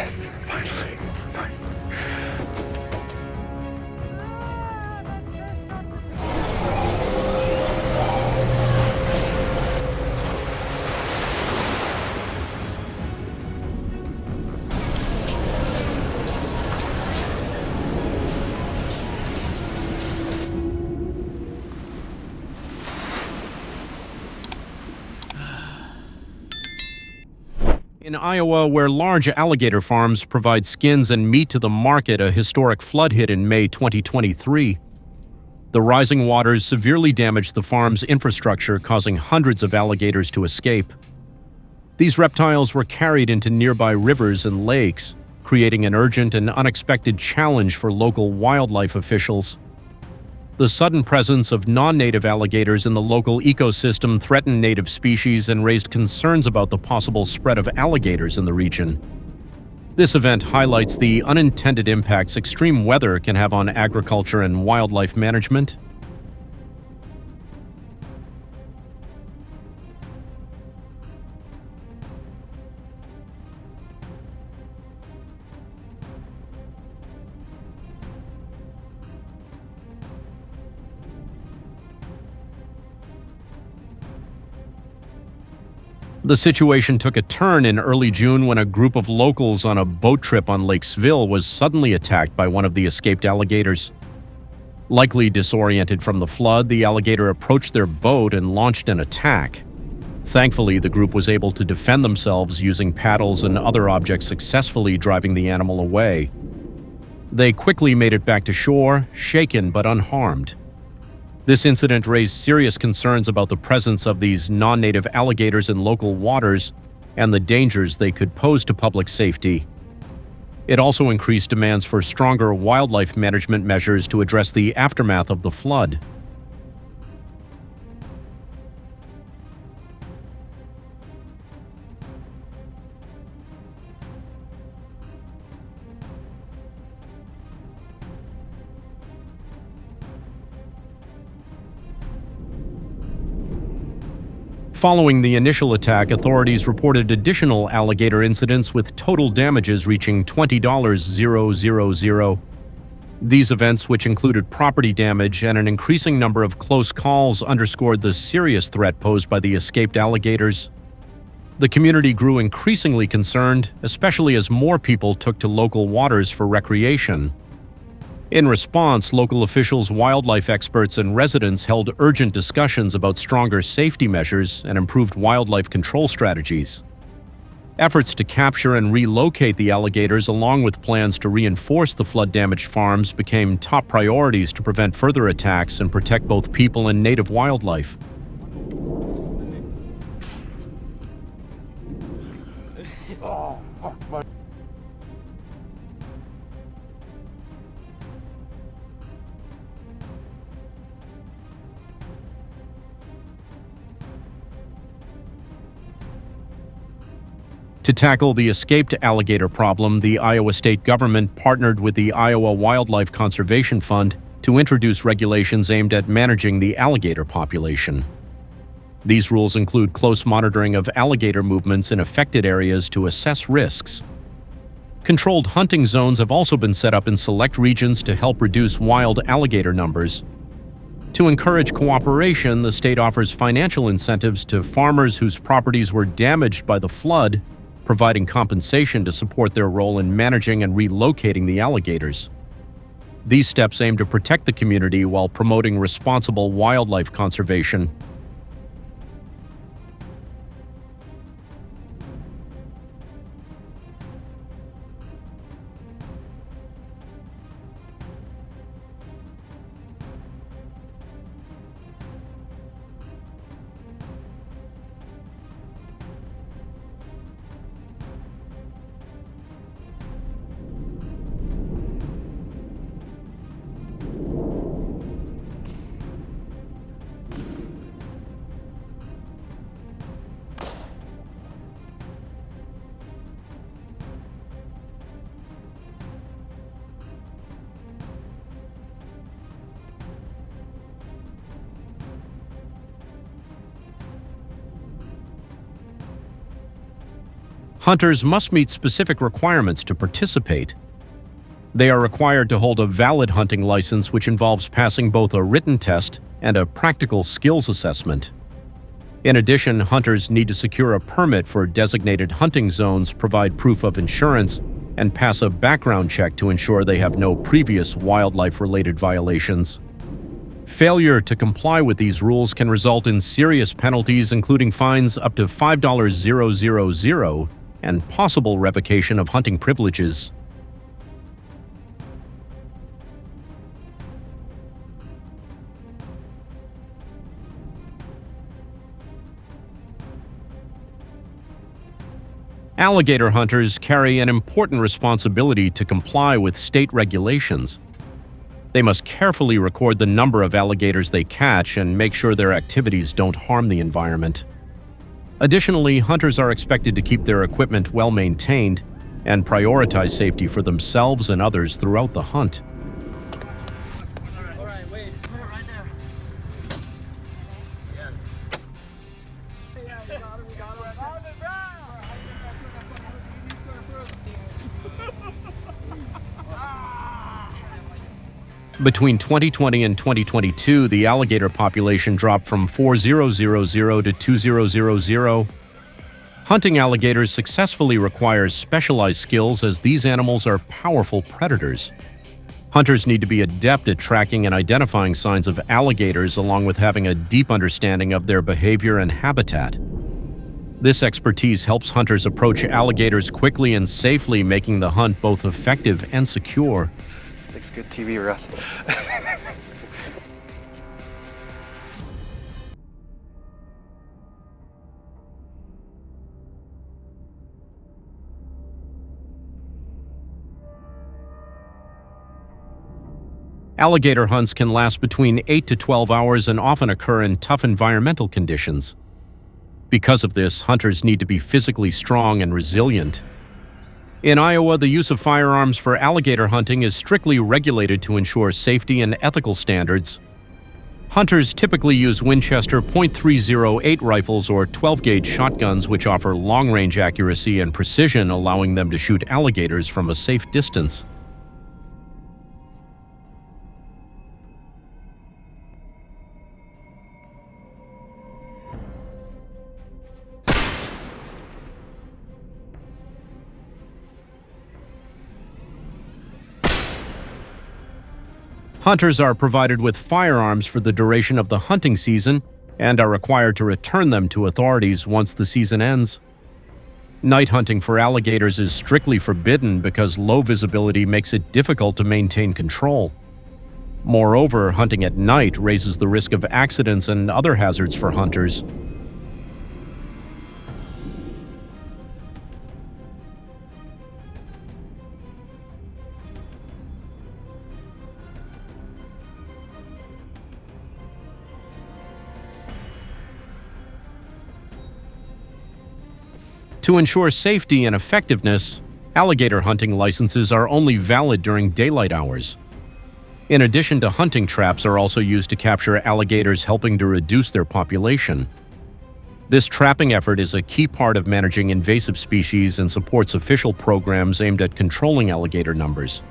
Yes, finally. In Iowa, where large alligator farms provide skins and meat to the market, a historic flood hit in May 2023. The rising waters severely damaged the farm's infrastructure, causing hundreds of alligators to escape. These reptiles were carried into nearby rivers and lakes, creating an urgent and unexpected challenge for local wildlife officials. The sudden presence of non-native alligators in the local ecosystem threatened native species and raised concerns about the possible spread of alligators in the region. This event highlights the unintended impacts extreme weather can have on agriculture and wildlife management. The situation took a turn in early June when a group of locals on a boat trip on Lake Sville was suddenly attacked by one of the escaped alligators. Likely disoriented from the flood, the alligator approached their boat and launched an attack. Thankfully, the group was able to defend themselves using paddles and other objects, successfully driving the animal away. They quickly made it back to shore, shaken but unharmed. This incident raised serious concerns about the presence of these non-native alligators in local waters and the dangers they could pose to public safety. It also increased demands for stronger wildlife management measures to address the aftermath of the flood. Following the initial attack, authorities reported additional alligator incidents with total damages reaching $20,000. These events, which included property damage and an increasing number of close calls, underscored the serious threat posed by the escaped alligators. The community grew increasingly concerned, especially as more people took to local waters for recreation. In response, local officials, wildlife experts, and residents held urgent discussions about stronger safety measures and improved wildlife control strategies. Efforts to capture and relocate the alligators, along with plans to reinforce the flood-damaged farms, became top priorities to prevent further attacks and protect both people and native wildlife. To tackle the escaped alligator problem, the Iowa state government partnered with the Iowa Wildlife Conservation Fund to introduce regulations aimed at managing the alligator population. These rules include close monitoring of alligator movements in affected areas to assess risks. Controlled hunting zones have also been set up in select regions to help reduce wild alligator numbers. To encourage cooperation, the state offers financial incentives to farmers whose properties were damaged by the flood, providing compensation to support their role in managing and relocating the alligators. These steps aim to protect the community while promoting responsible wildlife conservation. Hunters must meet specific requirements to participate. They are required to hold a valid hunting license, which involves passing both a written test and a practical skills assessment. In addition, hunters need to secure a permit for designated hunting zones, provide proof of insurance, and pass a background check to ensure they have no previous wildlife-related violations. Failure to comply with these rules can result in serious penalties, including fines up to $5,000 and possible revocation of hunting privileges. Alligator hunters carry an important responsibility to comply with state regulations. They must carefully record the number of alligators they catch and make sure their activities don't harm the environment. Additionally, hunters are expected to keep their equipment well maintained and prioritize safety for themselves and others throughout the hunt. Between 2020 and 2022, the alligator population dropped from 4,000 to 2,000. Hunting alligators successfully requires specialized skills, as these animals are powerful predators. Hunters need to be adept at tracking and identifying signs of alligators, along with having a deep understanding of their behavior and habitat. This expertise helps hunters approach alligators quickly and safely, making the hunt both effective and secure. It's good TV, Russ. Alligator hunts can last between 8 to 12 hours and often occur in tough environmental conditions. Because of this, hunters need to be physically strong and resilient. In Iowa, the use of firearms for alligator hunting is strictly regulated to ensure safety and ethical standards. Hunters typically use Winchester .308 rifles or 12-gauge shotguns, which offer long-range accuracy and precision, allowing them to shoot alligators from a safe distance. Hunters are provided with firearms for the duration of the hunting season and are required to return them to authorities once the season ends. Night hunting for alligators is strictly forbidden because low visibility makes it difficult to maintain control. Moreover, hunting at night raises the risk of accidents and other hazards for hunters. To ensure safety and effectiveness, alligator hunting licenses are only valid during daylight hours. In addition to hunting, traps are also used to capture alligators, helping to reduce their population. This trapping effort is a key part of managing invasive species and supports official programs aimed at controlling alligator numbers.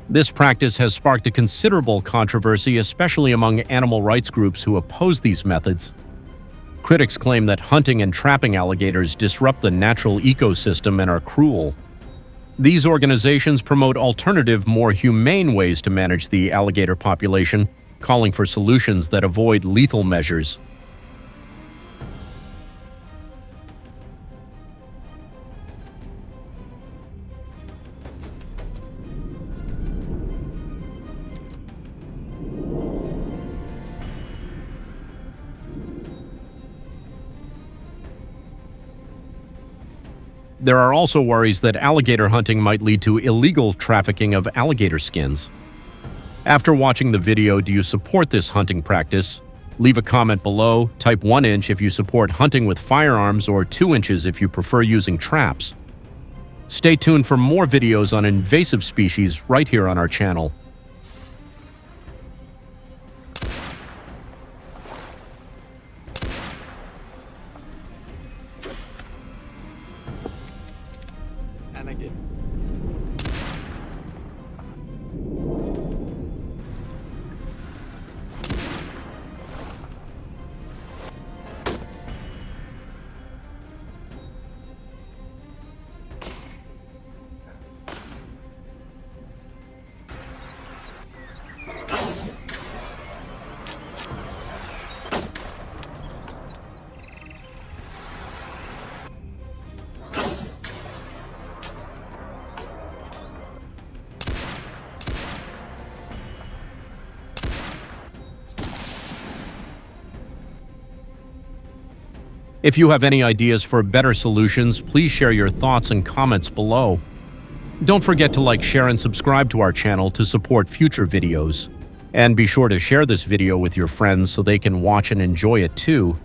This practice has sparked a considerable controversy, especially among animal rights groups who oppose these methods. Critics claim that hunting and trapping alligators disrupt the natural ecosystem and are cruel. These organizations promote alternative, more humane ways to manage the alligator population, calling for solutions that avoid lethal measures. There are also worries that alligator hunting might lead to illegal trafficking of alligator skins. After watching the video, do you support this hunting practice? Leave a comment below, type 1 inch if you support hunting with firearms or 2 inches if you prefer using traps. Stay tuned for more videos on invasive species right here on our channel. And I did. If you have any ideas for better solutions, please share your thoughts and comments below. Don't forget to like, share, and subscribe to our channel to support future videos. And be sure to share this video with your friends so they can watch and enjoy it too.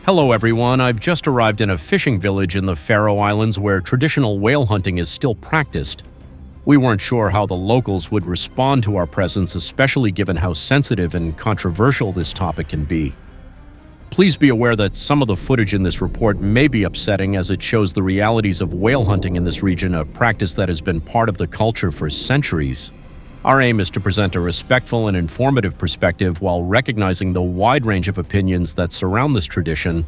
Hello everyone, I've just arrived in a fishing village in the Faroe Islands where traditional whale hunting is still practiced. We weren't sure how the locals would respond to our presence, especially given how sensitive and controversial this topic can be. Please be aware that some of the footage in this report may be upsetting as it shows the realities of whale hunting in this region, a practice that has been part of the culture for centuries. Our aim is to present a respectful and informative perspective while recognizing the wide range of opinions that surround this tradition.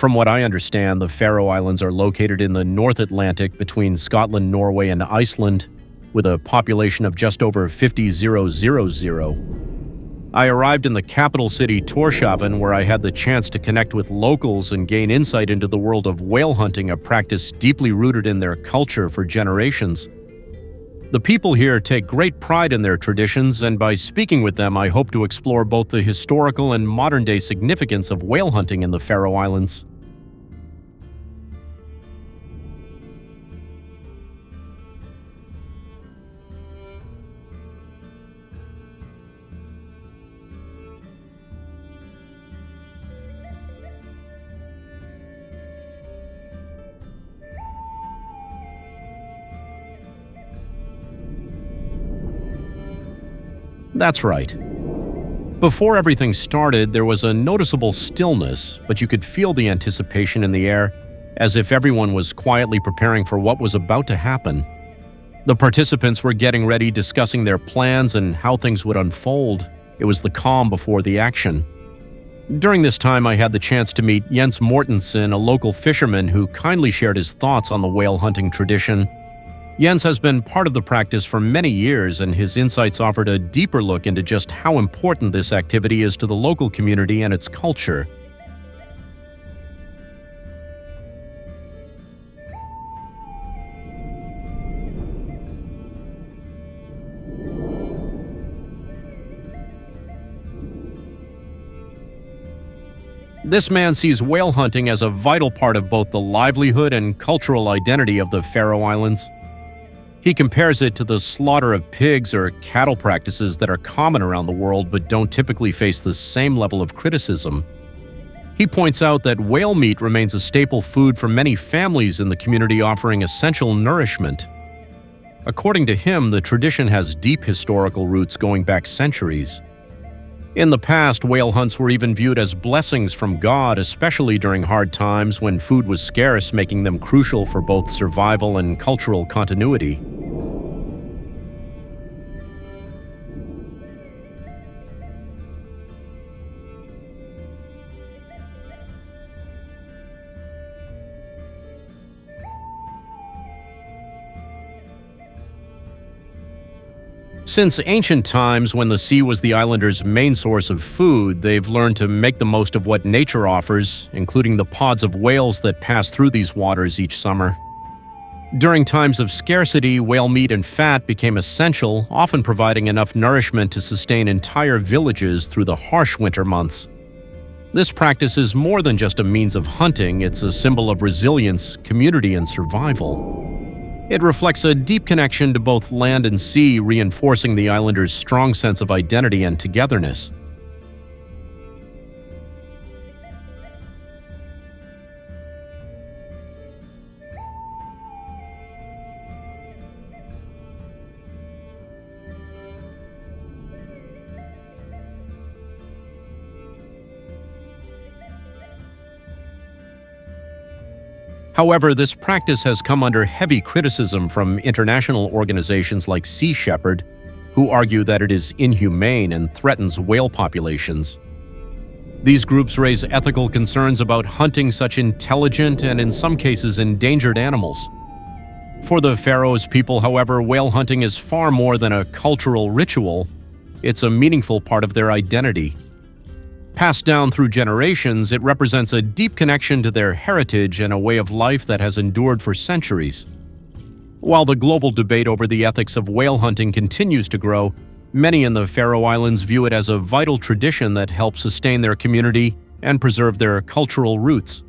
From what I understand, the Faroe Islands are located in the North Atlantic between Scotland, Norway, and Iceland, with a population of just over 50,000. I arrived in the capital city, Tórshavn, where I had the chance to connect with locals and gain insight into the world of whale hunting, a practice deeply rooted in their culture for generations. The people here take great pride in their traditions, and by speaking with them, I hope to explore both the historical and modern-day significance of whale hunting in the Faroe Islands. That's right. Before everything started, there was a noticeable stillness, but you could feel the anticipation in the air, as if everyone was quietly preparing for what was about to happen. The participants were getting ready, discussing their plans and how things would unfold. It was the calm before the action. During this time, I had the chance to meet Jens Mortensen, a local fisherman who kindly shared his thoughts on the whale hunting tradition. Jens has been part of the practice for many years, and his insights offered a deeper look into just how important this activity is to the local community and its culture. This man sees whale hunting as a vital part of both the livelihood and cultural identity of the Faroe Islands. He compares it to the slaughter of pigs or cattle practices that are common around the world but don't typically face the same level of criticism. He points out that whale meat remains a staple food for many families in the community, offering essential nourishment. According to him, the tradition has deep historical roots going back centuries. In the past, whale hunts were even viewed as blessings from God, especially during hard times when food was scarce, making them crucial for both survival and cultural continuity. Since ancient times, when the sea was the islanders' main source of food, they've learned to make the most of what nature offers, including the pods of whales that pass through these waters each summer. During times of scarcity, whale meat and fat became essential, often providing enough nourishment to sustain entire villages through the harsh winter months. This practice is more than just a means of hunting, it's a symbol of resilience, community, and survival. It reflects a deep connection to both land and sea, reinforcing the islanders' strong sense of identity and togetherness. However, this practice has come under heavy criticism from international organizations like Sea Shepherd, who argue that it is inhumane and threatens whale populations. These groups raise ethical concerns about hunting such intelligent and, in some cases, endangered animals. For the Faroes people, however, whale hunting is far more than a cultural ritual. It's a meaningful part of their identity. Passed down through generations, it represents a deep connection to their heritage and a way of life that has endured for centuries. While the global debate over the ethics of whale hunting continues to grow, many in the Faroe Islands view it as a vital tradition that helps sustain their community and preserve their cultural roots.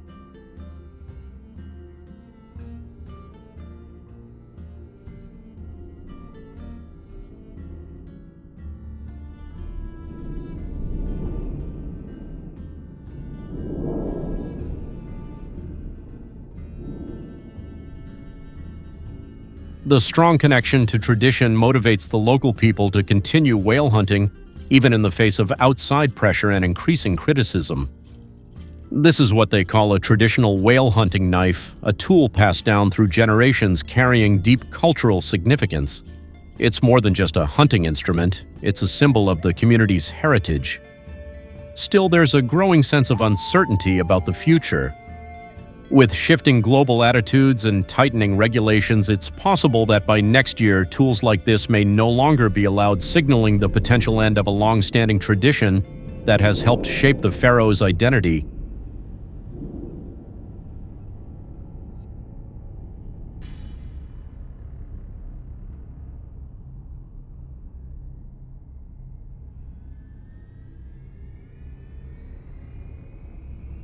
The strong connection to tradition motivates the local people to continue whale hunting, even in the face of outside pressure and increasing criticism. This is what they call a traditional whale hunting knife, a tool passed down through generations carrying deep cultural significance. It's more than just a hunting instrument, it's a symbol of the community's heritage. Still, there's a growing sense of uncertainty about the future. With shifting global attitudes and tightening regulations, it's possible that by next year, tools like this may no longer be allowed, signaling the potential end of a long-standing tradition that has helped shape the Faroes' identity.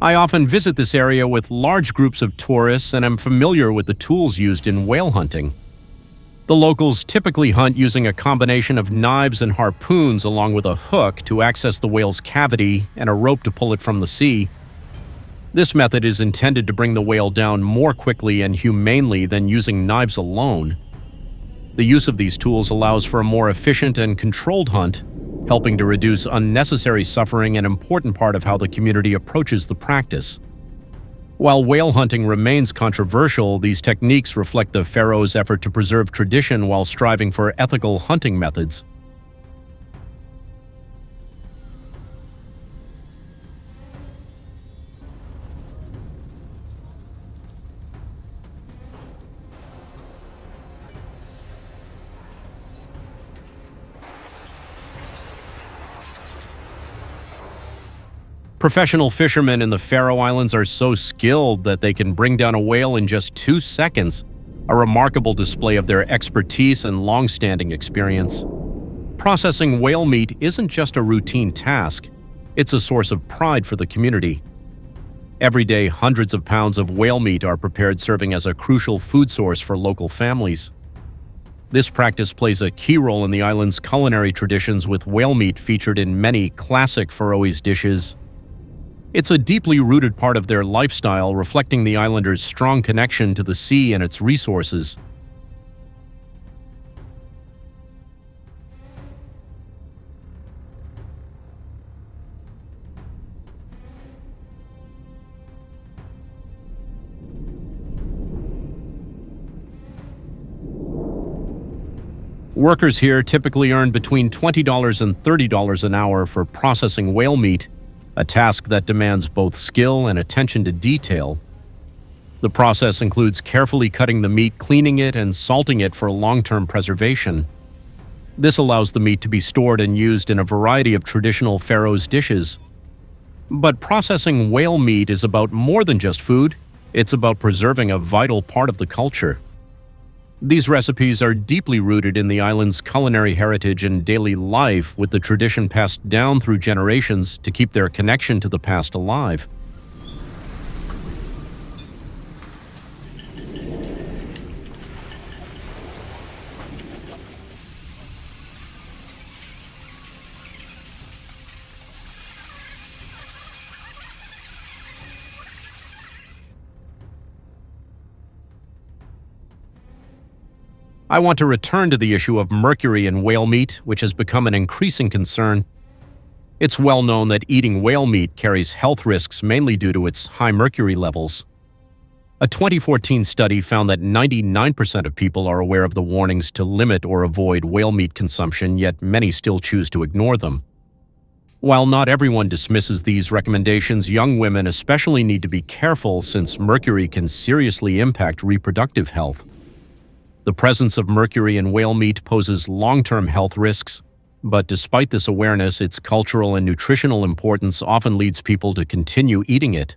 I often visit this area with large groups of tourists and am familiar with the tools used in whale hunting. The locals typically hunt using a combination of knives and harpoons along with a hook to access the whale's cavity and a rope to pull it from the sea. This method is intended to bring the whale down more quickly and humanely than using knives alone. The use of these tools allows for a more efficient and controlled hunt, helping to reduce unnecessary suffering, an important part of how the community approaches the practice. While whale hunting remains controversial, these techniques reflect the Faroes' effort to preserve tradition while striving for ethical hunting methods. Professional fishermen in the Faroe Islands are so skilled that they can bring down a whale in just 2 seconds, a remarkable display of their expertise and long-standing experience. Processing whale meat isn't just a routine task, it's a source of pride for the community. Every day, hundreds of pounds of whale meat are prepared, serving as a crucial food source for local families. This practice plays a key role in the island's culinary traditions, with whale meat featured in many classic Faroese dishes. It's a deeply rooted part of their lifestyle, reflecting the islanders' strong connection to the sea and its resources. Workers here typically earn between $20 and $30 an hour for processing whale meat, a task that demands both skill and attention to detail. The process includes carefully cutting the meat, cleaning it, and salting it for long-term preservation. This allows the meat to be stored and used in a variety of traditional Faroe's dishes. But processing whale meat is about more than just food. It's about preserving a vital part of the culture. These recipes are deeply rooted in the island's culinary heritage and daily life, with the tradition passed down through generations to keep their connection to the past alive. I want to return to the issue of mercury in whale meat, which has become an increasing concern. It's well known that eating whale meat carries health risks mainly due to its high mercury levels. A 2014 study found that 99% of people are aware of the warnings to limit or avoid whale meat consumption, yet many still choose to ignore them. While not everyone dismisses these recommendations, young women especially need to be careful since mercury can seriously impact reproductive health. The presence of mercury in whale meat poses long-term health risks, but despite this awareness, its cultural and nutritional importance often leads people to continue eating it.